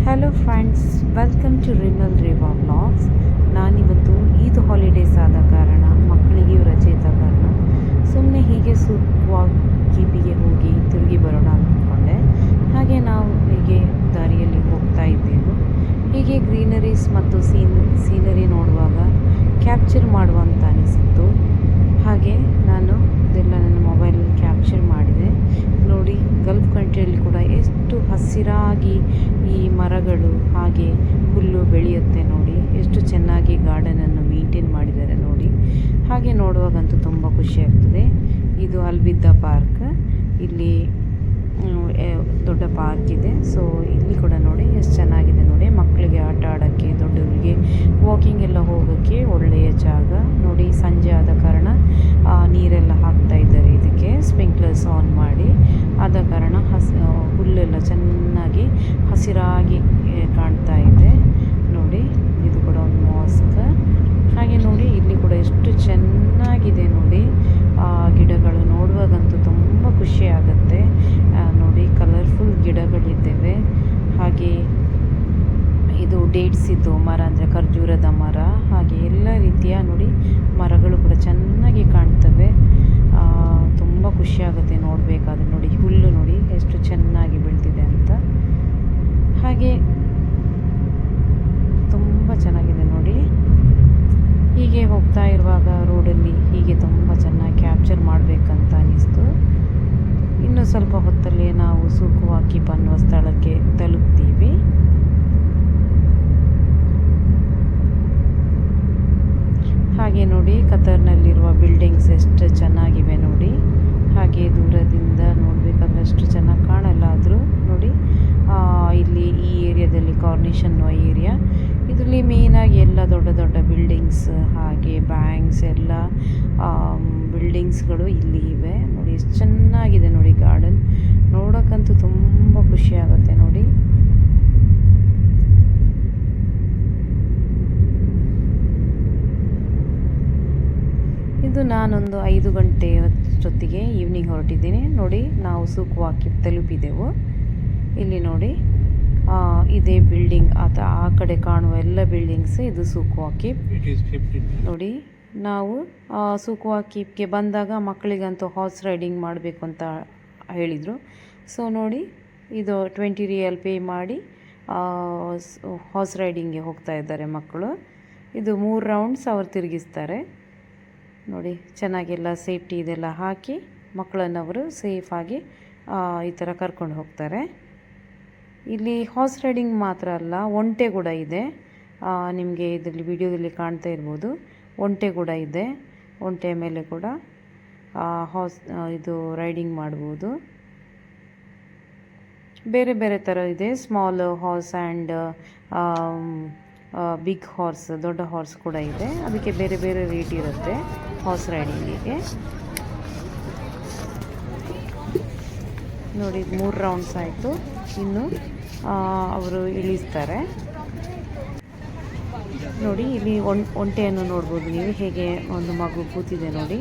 Hello friends, welcome to Rimal Reva vlogs. ನಾನಿವತ್ತು Eid holidays ಆದ ಕಾರಣ ಮಕ್ಕಳಿಗೆ ರಜೆ ಇದ್ದ ಕಾರಣ ಸುಮ್ಮನೆ ಹೀಗೆ ಕೀಪಿಗೆ ಹೋಗಿ ತಿರುಗಿ ಬರೋಣ ಅಂದ್ಕೊಂಡೆ. ಹಾಗೆ ನಾವು ಹೀಗೆ ದಾರಿಯಲ್ಲಿ ಹೋಗ್ತಾ ಇದ್ದೆವು. ಹೀಗೆ ಗ್ರೀನರೀಸ್ ಮತ್ತು ಸೀನರಿ ನೋಡುವಾಗ ಕ್ಯಾಪ್ಚರ್ ಮಾಡುವಂತ ಅನಿಸಿತ್ತು. ಹಾಗೆ ನಾನು ಇದೆಲ್ಲ ನನ್ನ ಮೊಬೈಲಲ್ಲಿ ಕ್ಯಾಪ್ಚರ್ ಮಾಡಿದೆ. ನೋಡಿ, ಗಲ್ಫ್ ಕಂಟ್ರಿಯಲ್ಲಿ ಕೂಡ ಎಷ್ಟು ಹಸಿರಾಗಿ ಈ ಮರಗಳು ಹಾಗೆ ಹುಲ್ಲು ಬೆಳೆಯುತ್ತೆ. ನೋಡಿ ಎಷ್ಟು ಚೆನ್ನಾಗಿ ಗಾರ್ಡನನ್ನು ಮೇಂಟೈನ್ ಮಾಡಿದ್ದಾರೆ ನೋಡಿ. ಹಾಗೆ ನೋಡುವಾಗಂತೂ ತುಂಬ ಖುಷಿ ಆಗ್ತದೆ. ಇದು ಅಲ್ಬಿದ್ದ ಪಾರ್ಕ್. ಇಲ್ಲಿ ದೊಡ್ಡ ಪಾರ್ಕ್ ಇದೆ. ಸೊ ಇಲ್ಲಿ ಕೂಡ ನೋಡಿ ಎಷ್ಟು ಚೆನ್ನಾಗಿದೆ ನೋಡಿ. ಮಕ್ಕಳಿಗೆ ಆಟ ಆಡೋಕ್ಕೆ, ದೊಡ್ಡವರಿಗೆ ವಾಕಿಂಗ್ ಎಲ್ಲ ಹೋಗೋಕ್ಕೆ ಒಳ್ಳೆಯ ಜಾಗ ನೋಡಿ. ಸಂಜೆ ಆದ ಕಾರಣ ನೀರೆಲ್ಲ ಹಾಕ್ತಾ ಇದ್ದಾರೆ ಇದಕ್ಕೆ, ಸ್ಪ್ರಿಂಕ್ಲರ್ಸ್ ಆನ್ ಮಾಡಿ. ಆದ ಕಾರಣ ಹುಲ್ಲೆಲ್ಲ ಚೆನ್ನಾಗಿ ಹಸಿರಾಗಿ ಕಾಣ್ತಾ ಇದೆ ನೋಡಿ. ಇದು ಕೂಡ ಒಂದು ಮಾಸ್ಕ್. ಹಾಗೆ ನೋಡಿ ಇಲ್ಲಿ ಕೂಡ ಎಷ್ಟು ಚೆನ್ನಾಗಿದೆ ನೋಡಿ. ಗಿಡಗಳು ನೋಡುವಾಗಂತೂ ತುಂಬ ಖುಷಿ ಆಗುತ್ತೆ ನೋಡಿ. ಕಲರ್ಫುಲ್ ಗಿಡಗಳಿದ್ದೇವೆ. ಹಾಗೆ ಇದು ಡೇಟ್ಸ್ ಇದ್ದು ಮರ, ಅಂದರೆ ಖರ್ಜೂರದ ಮರ. ಹಾಗೆ ಎಲ್ಲ ರೀತಿಯ ನೋಡಿ ಮರಗಳು ಕೂಡ ಚೆನ್ನಾಗಿ ಕಾಣ್ತವೆ. ತುಂಬ ಖುಷಿಯಾಗುತ್ತೆ ನೋಡಬೇಕಾದ್ರೆ ನೋಡಿ. ಹುಲ್ಲು ನೋಡಿ ಎಷ್ಟು ಚೆನ್ನಾಗಿ ಬೆಳೆದಿದೆ ಅಂತ. ಹಾಗೆ ತುಂಬ ಚೆನ್ನಾಗಿದೆ ನೋಡಿ. ಹೀಗೆ ಹೋಗ್ತಾ ಇರುವಾಗ ರೋಡಲ್ಲಿ ಹೀಗೆ ತುಂಬ ಚೆನ್ನಾಗಿ ಕ್ಯಾಪ್ಚರ್ ಮಾಡಬೇಕಂತ ಅನ್ನಿಸ್ತು. ಇನ್ನು ಸ್ವಲ್ಪ ಹೊತ್ತಲ್ಲಿ ನಾವು ಸೂಕ್ ವಾಕಿಫ್ ಅನ್ನುವ ಸ್ಥಳಕ್ಕೆ ತಲುಪ್ತೀವಿ. ಹಾಗೆ ನೋಡಿ ಕತಾರ್ನಲ್ಲಿರುವ ಬಿಲ್ಡಿಂಗ್ಸ್ ಎಷ್ಟು ಚೆನ್ನಾಗಿವೆ ನೋಡಿ. ಹಾಗೆ ದೂರದಿಂದ ನೋಡಬೇಕಾದ್ರೆ ಅಷ್ಟು ಚೆನ್ನಾಗಿ ಕಾಣಲ್ಲ, ಆದರೂ ನೋಡಿ ಇಲ್ಲಿ ಈ ಏರಿಯಾದಲ್ಲಿ ಕಾರ್ನಿಷ್ ಅನ್ನೋ ಏರಿಯಾ, ಇದರಲ್ಲಿ ಮೇಯ್ನಾಗಿ ಎಲ್ಲ ದೊಡ್ಡ ದೊಡ್ಡ ಬಿಲ್ಡಿಂಗ್ಸ್ ಹಾಗೆ ಬ್ಯಾಂಕ್ಸ್ ಎಲ್ಲ ಬಿಲ್ಡಿಂಗ್ಸ್ಗಳು ಇಲ್ಲಿ ಇವೆ ನೋಡಿ. ಎಷ್ಟು ಚೆನ್ನಾಗಿದೆ ನೋಡಿ ಗಾರ್ಡನ್. ನೋಡೋಕ್ಕಂತೂ ತುಂಬ ಖುಷಿ ಆಗುತ್ತೆ ನೋಡಿ. ಇದು ನಾನೊಂದು 5 ಗಂಟೆ ಅಷ್ಟೊತ್ತಿಗೆ ಈವ್ನಿಂಗ್ ಹೊರಟಿದ್ದೀನಿ ನೋಡಿ. ನಾವು ಸೂಕ್ ವಾಕಿಫ್ ತಲುಪಿದೆವು. ಇಲ್ಲಿ ನೋಡಿ ಇದೇ ಬಿಲ್ಡಿಂಗ್ ಆ ಕಡೆ ಕಾಣುವ ಎಲ್ಲ ಬಿಲ್ಡಿಂಗ್ಸ್ ಇದು ಸೂಕ್ ವಾಕಿಫ್ ನೋಡಿ. ನಾವು ಸೂಕ್ ವಾಕಿಫ್ಗೆ ಬಂದಾಗ ಮಕ್ಕಳಿಗಂತೂ ಹಾರ್ಸ್ ರೈಡಿಂಗ್ ಮಾಡಬೇಕು ಅಂತ ಹೇಳಿದರು. ಸೊ ನೋಡಿ, ಇದು 20 ರಿಯಾಲ್ ಪೇ ಮಾಡಿ ಹಾರ್ಸ್ ರೈಡಿಂಗ್ಗೆ ಹೋಗ್ತಾ ಇದ್ದಾರೆ ಮಕ್ಕಳು. ಇದು 3 ರೌಂಡ್ಸ್ ಅವರು ತಿರುಗಿಸ್ತಾರೆ ನೋಡಿ. ಚೆನ್ನಾಗೆಲ್ಲ ಸೇಫ್ಟಿ ಇದೆಲ್ಲ ಹಾಕಿ ಮಕ್ಕಳನ್ನು ಅವರು ಸೇಫಾಗಿ ಈ ಥರ ಕರ್ಕೊಂಡು ಹೋಗ್ತಾರೆ. ಇಲ್ಲಿ ಹಾರ್ಸ್ ರೈಡಿಂಗ್ ಮಾತ್ರ ಅಲ್ಲ, ಒಂಟೆ ಕೂಡ ಇದೆ. ನಿಮಗೆ ಇದರಲ್ಲಿ ವಿಡಿಯೋದಲ್ಲಿ ಕಾಣ್ತಾ ಇರ್ಬೋದು, ಒಂಟೆ ಕೂಡ ಇದೆ. ಒಂಟೆ ಮೇಲೆ ಕೂಡ ಇದು ರೈಡಿಂಗ್ ಮಾಡ್ಬೋದು. ಬೇರೆ ಬೇರೆ ಥರ ಇದೆ. Small horse and big horse, ದೊಡ್ಡ ಹಾರ್ಸ್ ಕೂಡ ಇದೆ. ಅದಕ್ಕೆ ಬೇರೆ ಬೇರೆ ರೇಟ್ ಇರುತ್ತೆ ಹಾರ್ಸ್ ರೈಡಿಂಗಿಗೆ ನೋಡಿ. 3 ರೌಂಡ್ಸ್ ಆಯಿತು. ಇನ್ನು ಅವರು ಇಳಿಸ್ತಾರೆ ನೋಡಿ. ಇಲ್ಲಿ ಒಂಟೆಯನ್ನು ನೋಡ್ಬೋದು ನೀವು, ಹೇಗೆ ಒಂದು ಮಗು ಕೂತಿದೆ ನೋಡಿ.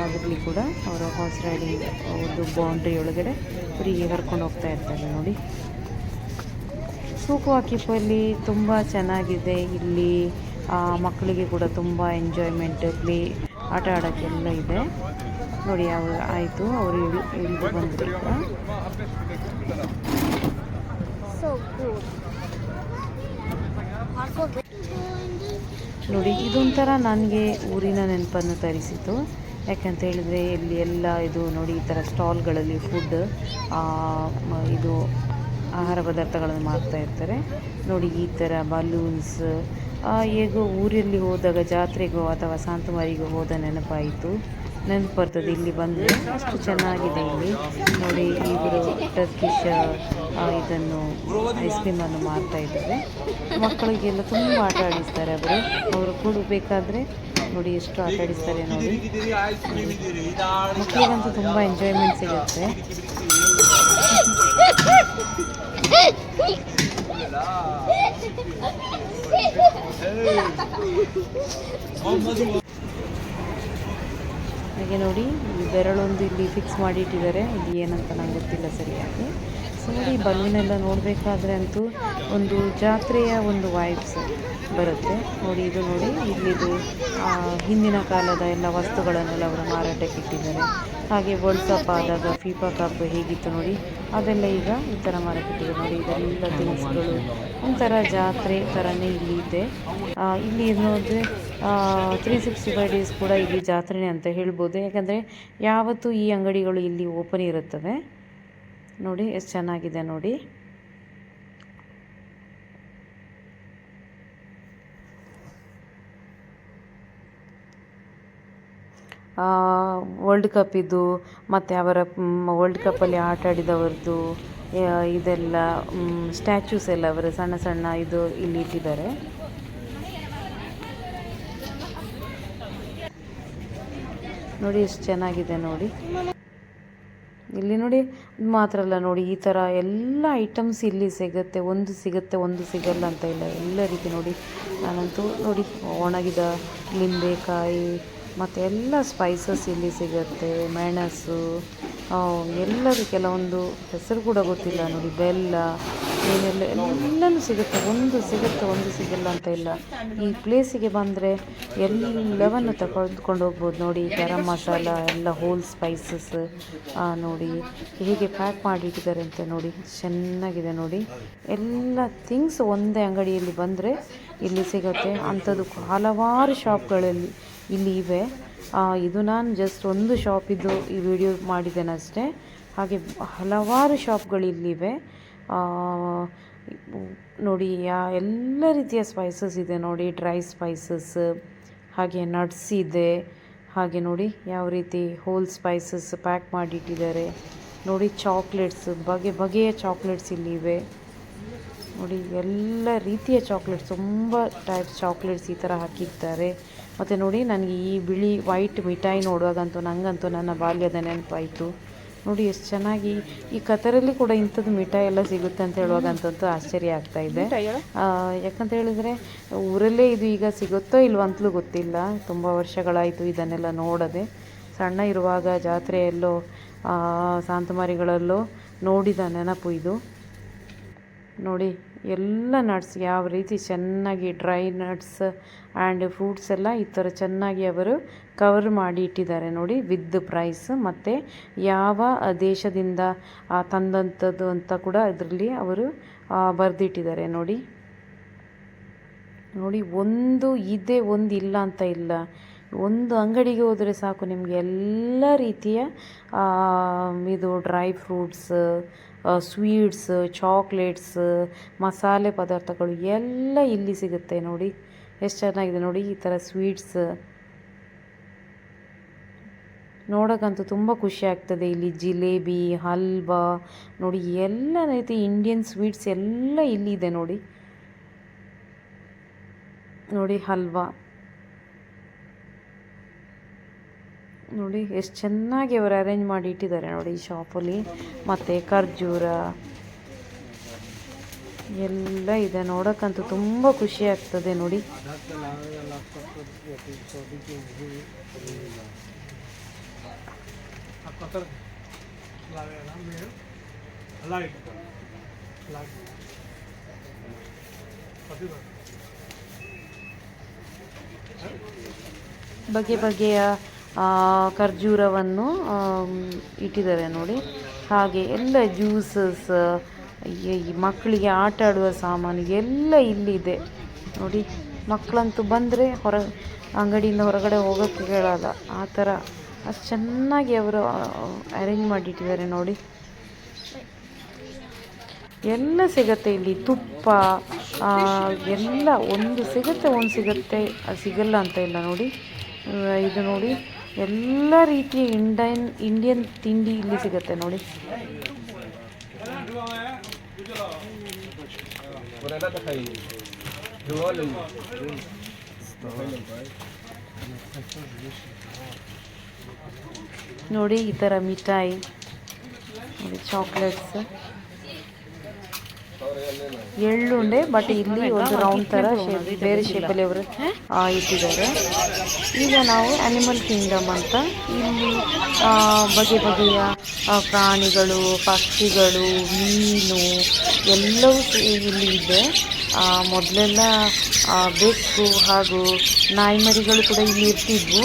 ಅದರಲ್ಲಿ ಕೂಡ ಅವರು ಹಾರ್ಸ್ ರೈಡಿಂಗ್ ಒಂದು ಬೌಂಡ್ರಿ ಒಳಗಡೆ ಫ್ರೀಗೆ ಕರ್ಕೊಂಡು ಹೋಗ್ತಾ ಇರ್ತಾರೆ ನೋಡಿ. ಸೂಕ್ ವಾಕಿಫಲ್ಲಿ ತುಂಬ ಚೆನ್ನಾಗಿದೆ. ಇಲ್ಲಿ ಮಕ್ಕಳಿಗೆ ಕೂಡ ತುಂಬ ಎಂಜಾಯ್ಮೆಂಟ್, ಆಟ ಆಡೋಕ್ಕೆಲ್ಲ ಇದೆ ನೋಡಿ. ಆಯಿತು, ಅವರು ಇಳಿದು ಬಂದರು ಈಗ ನೋಡಿ. ಇದೊಂಥರ ನನಗೆ ಊರಿನ ನೆನಪನ್ನು ತರಿಸಿತು. ಯಾಕಂತ ಹೇಳಿದರೆ ಇಲ್ಲಿ ಎಲ್ಲ ಇದು ನೋಡಿ, ಈ ಥರ ಸ್ಟಾಲ್ಗಳಲ್ಲಿ ಫುಡ್, ಇದು ಆಹಾರ ಪದಾರ್ಥಗಳನ್ನು ಮಾರ್ತಾ ಇರ್ತಾರೆ ನೋಡಿ. ಈ ಥರ ಬಲೂನ್ಸ್, ಹೇಗೋ ಊರಲ್ಲಿ ಹೋದಾಗ ಜಾತ್ರೆಗೋ ಅಥವಾ ಸಾಂತುಮಾರಿಗೋ ಹೋದ ನೆನಪು ಬರ್ತದೆ ಇಲ್ಲಿ ಬಂದರೆ. ಅಷ್ಟು ಚೆನ್ನಾಗಿದೆ ಇಲ್ಲಿ ನೋಡಿ. ಇವರು ಟರ್ಕಿಶ್ ಇದನ್ನು ಐಸ್ ಕ್ರೀಮನ್ನು ಮಾರ್ತಾ ಇದ್ದಾರೆ. ಮಕ್ಕಳಿಗೆಲ್ಲ ತುಂಬ ಆಟ ಆಡಿಸ್ತಾರೆ ಅವರು ಕೂಡಬೇಕಾದ್ರೆ ನೋಡಿ ಎಷ್ಟು ಆಟ ಆಡಿಸ್ತಾರೆ ನೋಡಿ. ಮಕ್ಕಳಿಗಂತೂ ತುಂಬ ಎಂಜಾಯ್ಮೆಂಟ್ ಸಿಗುತ್ತೆ. ಹಾಗೆ ನೋಡಿ, ಬೆರಳೊಂದು ಇಲ್ಲಿ ಫಿಕ್ಸ್ ಮಾಡಿ ಇಟ್ಟಿದ್ದಾರೆ. ಇದು ಏನಂತ ನಂಗೆ ಗೊತ್ತಿಲ್ಲ ಸರಿಯಾಗಿ. ನೋಡಿ ಬಲೂನ್ ಎಲ್ಲ ನೋಡಬೇಕಾದ್ರೆ ಅಂತೂ ಒಂದು ಜಾತ್ರೆಯ ಒಂದು ವೈಬ್ಸ್ ಬರುತ್ತೆ ನೋಡಿ. ಇದು ನೋಡಿ ಇಲ್ಲಿದು ಹಿಂದಿನ ಕಾಲದ ಎಲ್ಲ ವಸ್ತುಗಳನ್ನೆಲ್ಲ ಅವರು ಮಾರಾಟಕ್ಕೆ ಇಟ್ಟಿದ್ದಾರೆ. ಹಾಗೆ ವರ್ಲ್ಡ್ ಕಪ್ ಆದಾಗ ಫಿಫಾ ಕಪ್ ಹೇಗಿತ್ತು ನೋಡಿ, ಅದೆಲ್ಲ ಈಗ ಈ ಥರ ಮಾರಾಟಕ್ಕಿಟ್ಟಿದ್ದಾರೆ ನೋಡಿ. ಇದೆಲ್ಲ ಥಿಂಗ್ಸ್ಗಳು ಒಂಥರ ಜಾತ್ರೆ ಥರನೇ ಇಲ್ಲಿ ಇದೆ. ಇಲ್ಲಿ ನೋಡಿದ್ರೆ 365 ಡೇಸ್ ಕೂಡ ಇಲ್ಲಿ ಜಾತ್ರೆನೇ ಅಂತ ಹೇಳ್ಬೋದು. ಯಾಕಂದರೆ ಯಾವತ್ತೂ ಈ ಅಂಗಡಿಗಳು ಇಲ್ಲಿ ಓಪನ್ ಇರುತ್ತವೆ. ನೋಡಿ ಎಷ್ಟು ಚೆನ್ನಾಗಿದೆ ನೋಡಿ. ವರ್ಲ್ಡ್ ಕಪ್ ಇದು ಮತ್ತು ಅವರ ವರ್ಲ್ಡ್ ಕಪ್ಪಲ್ಲಿ ಆಟ ಆಡಿದವರದ್ದು ಇದೆಲ್ಲ ಸ್ಟ್ಯಾಚ್ಯೂಸ್ ಎಲ್ಲ ಅವರ ಸಣ್ಣ ಸಣ್ಣ ಇದು ಇಲ್ಲಿ ಇಟ್ಟಿದ್ದಾರೆ ನೋಡಿ. ಎಷ್ಟು ಚೆನ್ನಾಗಿದೆ ನೋಡಿ. ಇಲ್ಲಿ ನೋಡಿ ಮಾತ್ರ ಅಲ್ಲ ನೋಡಿ, ಈ ಥರ ಎಲ್ಲ ಐಟಮ್ಸ್ ಇಲ್ಲಿ ಸಿಗುತ್ತೆ. ಒಂದು ಸಿಗುತ್ತೆ ಒಂದು ಸಿಗಲ್ಲ ಅಂತ ಇಲ್ಲ, ಎಲ್ಲ ರೀತಿ ನೋಡಿ. ನಾನಂತೂ ನೋಡಿ ಒಣಗಿದ ಲಿಂಬೆಕಾಯಿ ಮತ್ತು ಎಲ್ಲ ಸ್ಪೈಸಸ್ ಇಲ್ಲಿ ಸಿಗುತ್ತೆ. ಮೆಣಸು ಎಲ್ಲದು, ಕೆಲವೊಂದು ಹೆಸರು ಕೂಡ ಗೊತ್ತಿಲ್ಲ ನೋಡಿ, ಬೆಲ್ಲ ಏನೆಲ್ಲ ಎಲ್ಲನೂ ಸಿಗುತ್ತೆ. ಒಂದು ಸಿಗುತ್ತೆ ಒಂದು ಸಿಗಲ್ಲ ಅಂತ ಇಲ್ಲ. ಈ ಪ್ಲೇಸಿಗೆ ಬಂದರೆ ಎಲ್ಲವನ್ನು ತಗೊಂಡ್ಕೊಂಡು ಹೋಗ್ಬೋದು ನೋಡಿ. ಗರಂ ಮಸಾಲ ಎಲ್ಲ ಹೋಲ್ ಸ್ಪೈಸಸ್ ನೋಡಿ ಹೇಗೆ ಪ್ಯಾಕ್ ಮಾಡಿಟ್ಟಿದ್ದಾರೆ ಅಂತ ನೋಡಿ, ಚೆನ್ನಾಗಿದೆ ನೋಡಿ. ಎಲ್ಲ ಥಿಂಗ್ಸ್ ಒಂದೇ ಅಂಗಡಿಯಲ್ಲಿ ಬಂದರೆ ಇಲ್ಲಿ ಸಿಗುತ್ತೆ. ಅಂಥದ್ದು ಹಲವಾರು ಶಾಪ್ಗಳಲ್ಲಿ ಇಲ್ಲಿ ಇವೆ. ಇದು ನಾನು ಜಸ್ಟ್ ಒಂದು ಶಾಪಿದ್ದು ಈ ವಿಡಿಯೋ ಮಾಡಿದ್ದೇನೆ ಅಷ್ಟೇ. ಹಾಗೆ ಹಲವಾರು ಶಾಪ್ಗಳಿಲ್ಲಿವೆ ನೋಡಿ. ಎಲ್ಲ ರೀತಿಯ ಸ್ಪೈಸಸ್ ಇದೆ ನೋಡಿ, ಡ್ರೈ ಸ್ಪೈಸಸ್, ಹಾಗೆ ನಟ್ಸ್ ಇದೆ. ಹಾಗೆ ನೋಡಿ ಯಾವ ರೀತಿ ಹೋಲ್ ಸ್ಪೈಸಸ್ ಪ್ಯಾಕ್ ಮಾಡಿಟ್ಟಿದ್ದಾರೆ ನೋಡಿ. ಚಾಕ್ಲೇಟ್ಸ್, ಬಗೆ ಬಗೆಯ ಚಾಕ್ಲೇಟ್ಸ್ ಇಲ್ಲಿವೆ ನೋಡಿ. ಎಲ್ಲ ರೀತಿಯ ಚಾಕ್ಲೇಟ್ಸ್, ತುಂಬ ಟೈಪ್ ಚಾಕ್ಲೇಟ್ಸ್ ಈ ಥರ ಹಾಕಿರ್ತಾರೆ. ಮತ್ತು ನೋಡಿ ನನಗೆ ಈ ಬಿಳಿ ವೈಟ್ ಮಿಠಾಯಿ ನೋಡುವಾಗಂತೂ ನನಗಂತೂ ನನ್ನ ಬಾಲ್ಯದ ನೆನಪಾಯಿತು ನೋಡಿ. ಎಷ್ಟು ಚೆನ್ನಾಗಿ ಈ ಕತರಲ್ಲಿ ಕೂಡ ಇಂಥದ್ದು ಮಿಠಾಯಿ ಎಲ್ಲ ಸಿಗುತ್ತೆ ಅಂತ ಹೇಳುವಾಗಂತೂ ಆಶ್ಚರ್ಯ ಆಗ್ತಾಯಿದೆ. ಯಾಕಂತ ಹೇಳಿದರೆ ಊರಲ್ಲೇ ಇದು ಈಗ ಸಿಗುತ್ತೋ ಇಲ್ವೋ ಅಂತಲೂ ಗೊತ್ತಿಲ್ಲ. ತುಂಬ ವರ್ಷಗಳಾಯಿತು ಇದನ್ನೆಲ್ಲ ನೋಡದೆ. ಸಣ್ಣ ಇರುವಾಗ ಜಾತ್ರೆಯಲ್ಲೋ ಸಾಂತಮಾರಿಗಳಲ್ಲೋ ನೋಡಿದ ನೆನಪು ಇದು ನೋಡಿ. ಎಲ್ಲ ನಟ್ಸ್ ಯಾವ ರೀತಿ ಚೆನ್ನಾಗಿ ಡ್ರೈ ನಟ್ಸ್ ಆ್ಯಂಡ್ ಫ್ರೂಟ್ಸ್ ಎಲ್ಲ ಈ ಥರ ಚೆನ್ನಾಗಿ ಅವರು ಕವರ್ ಮಾಡಿ ಇಟ್ಟಿದ್ದಾರೆ ನೋಡಿ, ವಿತ್ ಪ್ರೈಸ್ ಮತ್ತು ಯಾವ ದೇಶದಿಂದ ತಂದಂಥದ್ದು ಅಂತ ಕೂಡ ಇದರಲ್ಲಿ ಅವರು ಬರೆದಿಟ್ಟಿದ್ದಾರೆ ನೋಡಿ. ನೋಡಿ ಒಂದು ಇದೆ ಒಂದು ಇಲ್ಲ ಅಂತ ಇಲ್ಲ. ಒಂದು ಅಂಗಡಿಗೆ ಹೋದರೆ ಸಾಕು ನಿಮಗೆ ಎಲ್ಲ ರೀತಿಯ ಇದು ಡ್ರೈ ಫ್ರೂಟ್ಸ್, ಸ್ವೀಟ್ಸ್, ಚಾಕ್ಲೇಟ್ಸ್, ಮಸಾಲೆ ಪದಾರ್ಥಗಳು ಎಲ್ಲ ಇಲ್ಲಿ ಸಿಗುತ್ತೆ ನೋಡಿ. ಎಷ್ಟು ಚೆನ್ನಾಗಿದೆ ನೋಡಿ. ಈ ಥರ ಸ್ವೀಟ್ಸ್ ನೋಡೋಕ್ಕಂತೂ ತುಂಬ ಖುಷಿ ಆಗ್ತದೆ. ಇಲ್ಲಿ ಜಿಲೇಬಿ, ಹಲ್ವಾ ನೋಡಿ, ಎಲ್ಲ ರೀತಿ ಇಂಡಿಯನ್ ಸ್ವೀಟ್ಸ್ ಎಲ್ಲ ಇಲ್ಲಿದೆ ನೋಡಿ. ನೋಡಿ ಹಲ್ವಾ ನೋಡಿ ಎಷ್ಟು ಚೆನ್ನಾಗಿ ಅವರು ಅರೇಂಜ್ ಮಾಡಿ ಇಟ್ಟಿದ್ದಾರೆ ನೋಡಿ ಈ ಶಾಪಲ್ಲಿ. ಮತ್ತು ಖರ್ಜೂರ ಎಲ್ಲ ಇದೆ, ನೋಡೋಕ್ಕಂತೂ ತುಂಬ ಖುಷಿ ಆಗ್ತದೆ ನೋಡಿ. ಬಗೆ ಬಗೆಯ ಖರ್ಜೂರವನ್ನು ಇಟ್ಟಿದ್ದಾರೆ ನೋಡಿ. ಹಾಗೆ ಎಲ್ಲ ಜ್ಯೂಸಸ್, ಮಕ್ಕಳಿಗೆ ಆಟ ಆಡುವ ಸಾಮಾನು ಎಲ್ಲ ಇಲ್ಲಿದೆ ನೋಡಿ. ಮಕ್ಕಳಂತೂ ಬಂದರೆ ಅಂಗಡಿಯಿಂದ ಹೊರಗಡೆ ಹೋಗೋಕ್ಕೆ ಕೇಳಲ್ಲ, ಆ ಥರ ಅಷ್ಟು ಚೆನ್ನಾಗಿ ಅವರು ಅರೇಂಜ್ ಮಾಡಿಟ್ಟಿದ್ದಾರೆ ನೋಡಿ. ಎಲ್ಲ ಸಿಗುತ್ತೆ ಇಲ್ಲಿ, ತುಪ್ಪ ಎಲ್ಲ ಒಂದು ಸಿಗುತ್ತೆ ಒಂದು ಸಿಗಲ್ಲ ಅಂತ ಇಲ್ಲ ನೋಡಿ. ಇದು ನೋಡಿ ಎಲ್ಲ ರೀತಿಯ ಇಂಡಿಯನ್ ತಿಂಡಿ ಇಲ್ಲಿ ಸಿಗುತ್ತೆ ನೋಡಿ. ನೋಡಿ ಈ ಥರ ಮಿಠಾಯಿ ನೋಡಿ, ಚಾಕ್ಲೇಟ್ಸ್ ಎಳ್ಳುಂಡೆ, ಬಟ್ ಇಲ್ಲಿ ಒಂದು ರೌಂಡ್ ಥರ ಬೇರೆ ಶೇಪಲ್ಲಿ ಅವರು ಇಟ್ಟಿದ್ದಾರೆ. ಈಗ ನಾವು ಆ್ಯನಿಮಲ್ ಕಿಂಗ್ಡಮ್ ಅಂತ, ಇಲ್ಲಿ ಬಗೆ ಬಗೆಯ ಪ್ರಾಣಿಗಳು, ಪಕ್ಷಿಗಳು, ಮೀನು ಎಲ್ಲವೂ ಇಲ್ಲಿ ಇದೆ. ಮೊದಲೆಲ್ಲ ಬೆಕ್ಕು ಹಾಗೂ ನಾಯಿ ಮರಿಗಳು ಕೂಡ ಇಲ್ಲಿ ಇರ್ತಿದ್ವು.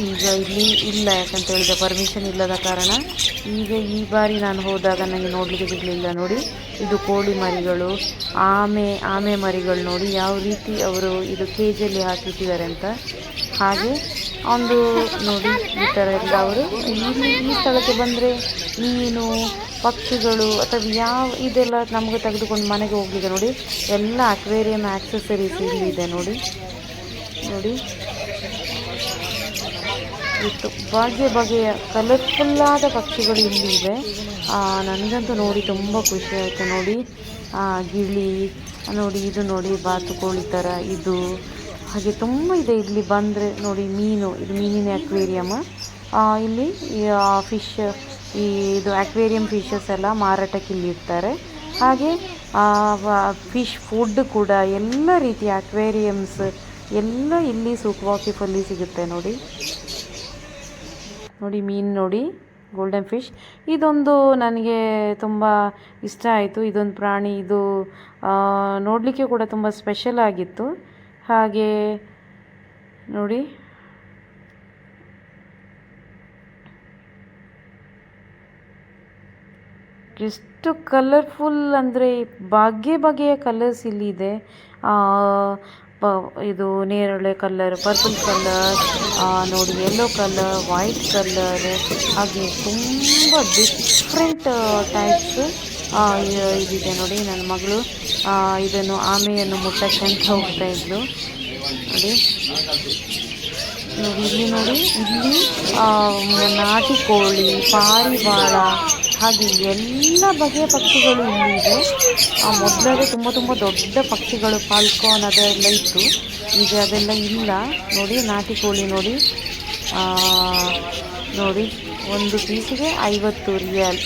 ಈಗ ಇಲ್ಲಿ ಇಲ್ಲ, ಯಾಕಂತ ಹೇಳಿದ್ರೆ ಪರ್ಮಿಷನ್ ಇಲ್ಲದ ಕಾರಣ. ಈಗ ಈ ಬಾರಿ ನಾನು ಹೋದಾಗ ನನಗೆ ನೋಡಲಿಕ್ಕೆ ಸಿಗಲಿಲ್ಲ. ನೋಡಿ, ಇದು ಕೋಳಿ ಮರಿಗಳು, ಆಮೆ ಮರಿಗಳು. ನೋಡಿ ಯಾವ ರೀತಿ ಅವರು ಇದು ಕೇಜಲ್ಲಿ ಹಾಕಿಟ್ಟಿದ್ದಾರೆ ಅಂತ. ಹಾಗೆ ಒಂದು ನೋಡಿ ಈ ಥರ ಎಲ್ಲ ಅವರು ಈ ಸ್ಥಳಕ್ಕೆ ಬಂದರೆ ಮೀನು, ಪಕ್ಷಿಗಳು ಅಥವಾ ಇದೆಲ್ಲ ನಮಗೆ ತೆಗೆದುಕೊಂಡು ಮನೆಗೆ ಹೋಗಲಿಕ್ಕೆ ನೋಡಿ ಎಲ್ಲ ಅಕ್ವೇರಿಯಂ ಆಕ್ಸೆಸರೀಸ್ ಇಲ್ಲಿದೆ. ನೋಡಿ ಇತ್ತು ಬಗೆಯ ಕಲರ್ಫುಲ್ಲಾದ ಪಕ್ಷಿಗಳು ಇಲ್ಲಿ ಇವೆ. ನನಗಂತೂ ನೋಡಿ ತುಂಬ ಖುಷಿ ಆಯಿತು. ನೋಡಿ ಗಿಳಿ, ನೋಡಿ ಇದು ನೋಡಿ ಬಾತುಕೋಳಿ ಥರ ಇದು, ಹಾಗೆ ತುಂಬ ಇದೆ ಇಲ್ಲಿ ಬಂದರೆ. ನೋಡಿ ಮೀನು, ಇದು ಮೀನಿನ ಅಕ್ವೇರಿಯಮ್. ಇಲ್ಲಿ ಫಿಶ್, ಇದು ಅಕ್ವೇರಿಯಂ ಫಿಶಸ್ ಎಲ್ಲ ಮಾರಾಟಕ್ಕೆ ಇಲ್ಲಿ ಇರ್ತಾರೆ. ಹಾಗೆ ಫಿಶ್ ಫುಡ್ ಕೂಡ ಎಲ್ಲ ರೀತಿಯ ಅಕ್ವೇರಿಯಮ್ಸ್ ಎಲ್ಲ ಇಲ್ಲಿ ಸೂಕ್ ವಾಕಿಫಲ್ಲಿ ಸಿಗುತ್ತೆ. ನೋಡಿ ಮೀನು, ನೋಡಿ ಗೋಲ್ಡನ್ ಫಿಶ್. ಇದೊಂದು ನನಗೆ ತುಂಬ ಇಷ್ಟ ಆಯಿತು. ಇದೊಂದು ಪ್ರಾಣಿ, ಇದು ನೋಡಲಿಕ್ಕೆ ಕೂಡ ತುಂಬ ಸ್ಪೆಷಲ್ ಆಗಿತ್ತು. ಹಾಗೆ ನೋಡಿ ಎಷ್ಟು ಕಲರ್ಫುಲ್ ಅಂದರೆ ಬಗೆಯ ಕಲರ್ಸ್ ಇಲ್ಲಿದೆ. ಇದು ನೇರಳೆ ಕಲರ್, ಪರ್ಪಲ್ ಕಲರ್, ನೋಡಿ ಯೆಲ್ಲೋ ಕಲರ್, ವೈಟ್ ಕಲರ್, ಹಾಗೆ ತುಂಬ ಡಿಫ್ರೆಂಟ್ ಟೈಪ್ಸ್ ಇದಿದೆ. ನೋಡಿ ನನ್ನ ಮಗಳು ಆಮೆಯನ್ನು ಮುಟ್ಟಕ್ಕೆ ಅಂತ ಹೋಗ್ತಾ ಇದ್ಲು. ಇಲ್ಲಿ ನಾಟಿ ಕೋಳಿ, ಪಾರಿವಾಳ, ಹಾಗೆ ಎಲ್ಲ ಬಗೆಯ ಪಕ್ಷಿಗಳು ಇಲ್ಲಿ ಇದೆ. ಮೊದಲಾದ್ರೆ ತುಂಬ ದೊಡ್ಡ ಪಕ್ಷಿಗಳು, ಫಾಲ್ಕೋನ್ ಅದೆಲ್ಲ ಇತ್ತು. ಈಗ ಅದೆಲ್ಲ ಇಲ್ಲ. ನೋಡಿ ನಾಟಿ ಕೋಳಿ, ನೋಡಿ ಒಂದು ಪೀಸಿಗೆ 50 ರಿಯಾಲ್.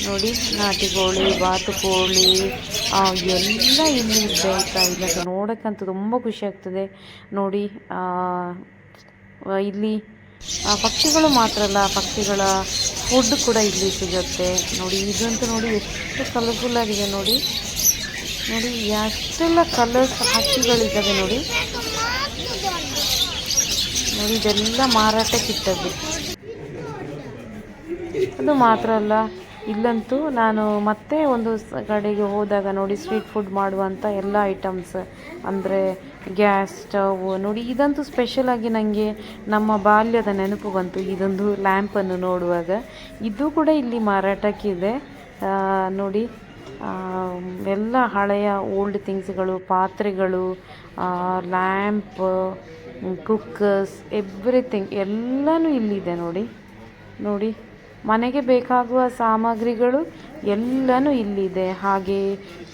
ನೋಡಿ ನಾಟಿ ಕೋಳಿ, ಬಾತುಕೋಳಿ ಎಲ್ಲ ಇಲ್ಲಿ ಇದೆ ಆಯಿತಾ. ಇದಕ್ಕೆ ನೋಡೋಕ್ಕಂತೂ ತುಂಬ ಖುಷಿ ಆಗ್ತದೆ. ನೋಡಿ ಇಲ್ಲಿ ಪಕ್ಷಿಗಳು ಮಾತ್ರ ಅಲ್ಲ, ಪಕ್ಷಿಗಳ ಫುಡ್ ಕೂಡ ಇಲ್ಲಿ ಸಿಗುತ್ತೆ. ನೋಡಿ ಇದಂತೂ ನೋಡಿ ಎಷ್ಟು ಕಲರ್ಫುಲ್ ಆಗಿದೆ. ನೋಡಿ ಎಷ್ಟೆಲ್ಲ ಕಲರ್ಸ್ ಹಕ್ಕಿಗಳಿದ್ದಾವೆ. ನೋಡಿ ಇದೆಲ್ಲ ಮಾರಾಟಕ್ಕಿಟ್ಟದ್ದು. ಅದು ಮಾತ್ರ ಅಲ್ಲ, ಇಲ್ಲಂತೂ ನಾನು ಮತ್ತೆ ಒಂದು ಕಡೆಗೆ ಹೋದಾಗ ನೋಡಿ ಸ್ಟ್ರೀಟ್ ಫುಡ್ ಮಾಡುವಂಥ ಎಲ್ಲ ಐಟಮ್ಸ್, ಅಂದರೆ ಗ್ಯಾಸ್ ಸ್ಟವ್. ನೋಡಿ ಇದಂತೂ ಸ್ಪೆಷಲಾಗಿ ನನಗೆ ನಮ್ಮ ಬಾಲ್ಯದ ನೆನಪು ಬಂತು. ಇದೊಂದು ಲ್ಯಾಂಪನ್ನು ನೋಡುವಾಗ ಇದು ಕೂಡ ಇಲ್ಲಿ ಮಾರಾಟಕ್ಕಿದೆ. ನೋಡಿ ಎಲ್ಲ ಹಳೆಯ ಓಲ್ಡ್ ಥಿಂಗ್ಸ್ಗಳು, ಪಾತ್ರೆಗಳು, ಲ್ಯಾಂಪ್, ಕುಕ್ಕರ್ಸ್, ಎವ್ರಿಥಿಂಗ್ ಎಲ್ಲನೂ ಇಲ್ಲಿದೆ. ನೋಡಿ ಮನೆಗೆ ಬೇಕಾಗುವ ಸಾಮಗ್ರಿಗಳು ಎಲ್ಲನೂ ಇಲ್ಲಿದೆ. ಹಾಗೆ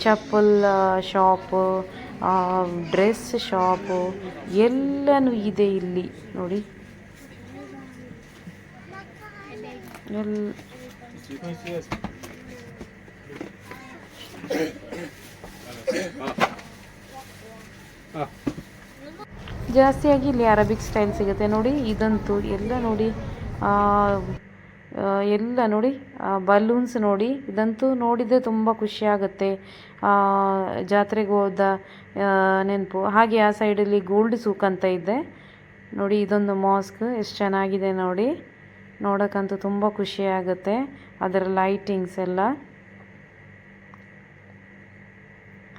ಚಪ್ಪಲ್ ಶಾಪು, ಡ್ರೆಸ್ ಶಾಪು ಎಲ್ಲನೂ ಇದೆ ಇಲ್ಲಿ. ನೋಡಿ ಜಾಸ್ತಿಯಾಗಿ ಇಲ್ಲಿ ಅರಬಿಕ್ ಸ್ಟೈಲ್ ಸಿಗುತ್ತೆ. ನೋಡಿ ಇದಂತೂ ಎಲ್ಲ ನೋಡಿ ಎಲ್ಲ ನೋಡಿ ಬಲೂನ್ಸ್. ನೋಡಿ ಇದಂತೂ ನೋಡಿದರೆ ತುಂಬ ಖುಷಿಯಾಗುತ್ತೆ, ಜಾತ್ರೆಗೆ ಹೋದ ನೆನಪು. ಹಾಗೆ ಆ ಸೈಡಲ್ಲಿ ಗೋಲ್ಡ್ ಸೂಕ್ ಅಂತ ಇದೆ. ನೋಡಿ ಇದೊಂದು ಮಾಸ್ಕ್ ಎಷ್ಟು ಚೆನ್ನಾಗಿದೆ. ನೋಡಿ ನೋಡೋಕ್ಕಂತೂ ತುಂಬ ಖುಷಿಯಾಗುತ್ತೆ, ಅದರ ಲೈಟಿಂಗ್ಸ್ ಎಲ್ಲ.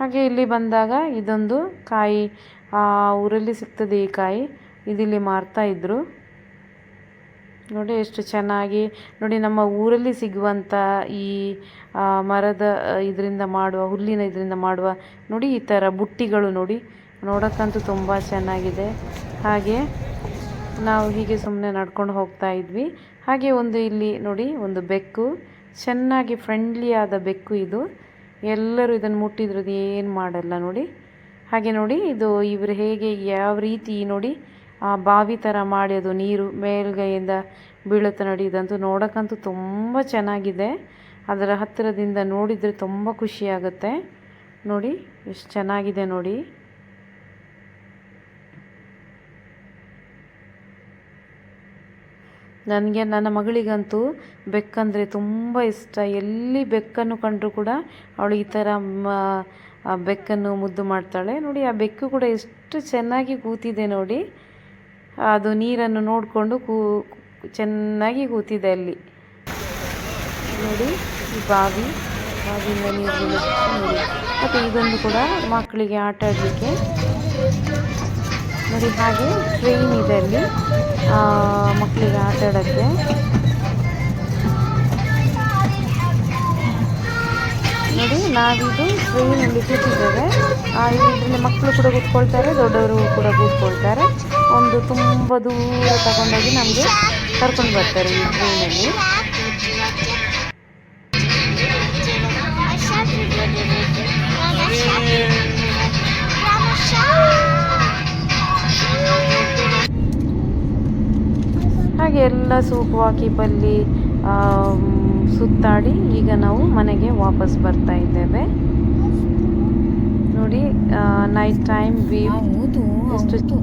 ಹಾಗೆ ಇಲ್ಲಿ ಬಂದಾಗ ಇದೊಂದು ಕಾಯಿ, ಊರಲ್ಲಿ ಸಿಗ್ತದೆ ಈ ಕಾಯಿ, ಇದಿಲ್ಲಿ ಮಾರ್ತಾಯಿದ್ರು. ನೋಡಿ ಎಷ್ಟು ಚೆನ್ನಾಗಿ. ನೋಡಿ ನಮ್ಮ ಊರಲ್ಲಿ ಸಿಗುವಂಥ ಈ ಮರದ ಇದರಿಂದ ಮಾಡುವ, ಹುಲ್ಲಿನ ಇದರಿಂದ ಮಾಡುವ ನೋಡಿ ಈ ಥರ ಬುಟ್ಟಿಗಳು. ನೋಡಿ ನೋಡೋಕ್ಕಂತೂ ತುಂಬ ಚೆನ್ನಾಗಿದೆ. ಹಾಗೆ ನಾವು ಹೀಗೆ ಸುಮ್ಮನೆ ನಡ್ಕೊಂಡು ಹೋಗ್ತಾ ಇದ್ವಿ. ಹಾಗೆ ಒಂದು ಇಲ್ಲಿ ನೋಡಿ ಒಂದು ಬೆಕ್ಕು, ಚೆನ್ನಾಗಿ ಫ್ರೆಂಡ್ಲಿ ಆದ ಬೆಕ್ಕು ಇದು. ಎಲ್ಲರೂ ಇದನ್ನು ಮುಟ್ಟಿದ್ರದ್ದು ಏನು ಮಾಡಲ್ಲ. ನೋಡಿ ಹಾಗೆ ನೋಡಿ ಇದು ಇವರು ಹೇಗೆ ಯಾವ ರೀತಿ ನೋಡಿ ಬಾವಿ ಥರ ಮಾಡಿ ಅದು ನೀರು ಮೇಲ್ಗೈಯಿಂದ ಬೀಳುತ್ತೆ. ನೋಡಿ ಇದಂತೂ ನೋಡೋಕ್ಕಂತೂ ತುಂಬ ಚೆನ್ನಾಗಿದೆ. ಅದರ ಹತ್ತಿರದಿಂದ ನೋಡಿದರೆ ತುಂಬ ಖುಷಿಯಾಗುತ್ತೆ. ನೋಡಿ ಎಷ್ಟು ಚೆನ್ನಾಗಿದೆ ನೋಡಿ. ನನಗೆ ನನ್ನ ಮಗಳಿಗಂತೂ ಬೆಕ್ಕಂದರೆ ತುಂಬ ಇಷ್ಟ. ಎಲ್ಲಿ ಬೆಕ್ಕನ್ನು ಕಂಡರೂ ಕೂಡ ಅವಳು ಈ ಥರ ಬೆಕ್ಕನ್ನು ಮುದ್ದು ಮಾಡ್ತಾಳೆ. ನೋಡಿ ಆ ಬೆಕ್ಕು ಕೂಡ ಎಷ್ಟು ಚೆನ್ನಾಗಿ ಕೂತಿದೆ ನೋಡಿ. ಅದು ನೀರನ್ನು ನೋಡಿಕೊಂಡು ಚೆನ್ನಾಗಿ ಕೂತಿದೆ ಅಲ್ಲಿ ನೋಡಿ. ಈ ಬಾವಿಯಿಂದ ನೀರು ನೋಡಿ. ಮತ್ತು ಇದೊಂದು ಕೂಡ ಮಕ್ಕಳಿಗೆ ಆಟ ಆಡಲಿಕ್ಕೆ ನೋಡಿ. ಹಾಗೆ ಟ್ರೈನ್ ಇದೆ ಅಲ್ಲಿ ಮಕ್ಕಳಿಗೆ ಆಟ ಆಡೋಕ್ಕೆ. ನೋಡಿ ನಾವಿದು ಟ್ರೈನಲ್ಲಿ ಕೂತಿದ್ದೇವೆ. ಇದರಲ್ಲಿ ಮಕ್ಕಳು ಕೂಡ ಕೂತ್ಕೊಳ್ತಾರೆ, ದೊಡ್ಡವರು ಕೂಡ ಕೂತ್ಕೊಳ್ತಾರೆ. ಒಂದು ತುಂಬ ದೂರ ತಗೊಂಡೋಗಿ ನಮಗೆ ಕರ್ಕೊಂಡು ಬರ್ತಾರೆ ಈ ಟ್ರೈನಲ್ಲಿ. ಹಾಗೆ ಎಲ್ಲ ಸೂಕ್ವಾಕಿಪಲ್ಲಿ ಸುತ್ತಾಡಿ ಈಗ ನಾವು ಮನೆಗೆ ವಾಪಸ್ ಬರ್ತಾ ಇದ್ದೇವೆ ನೋಡಿ. ನೈಟ್ ಟೈಮ್ ವ್ಯೂ ಎಷ್ಟು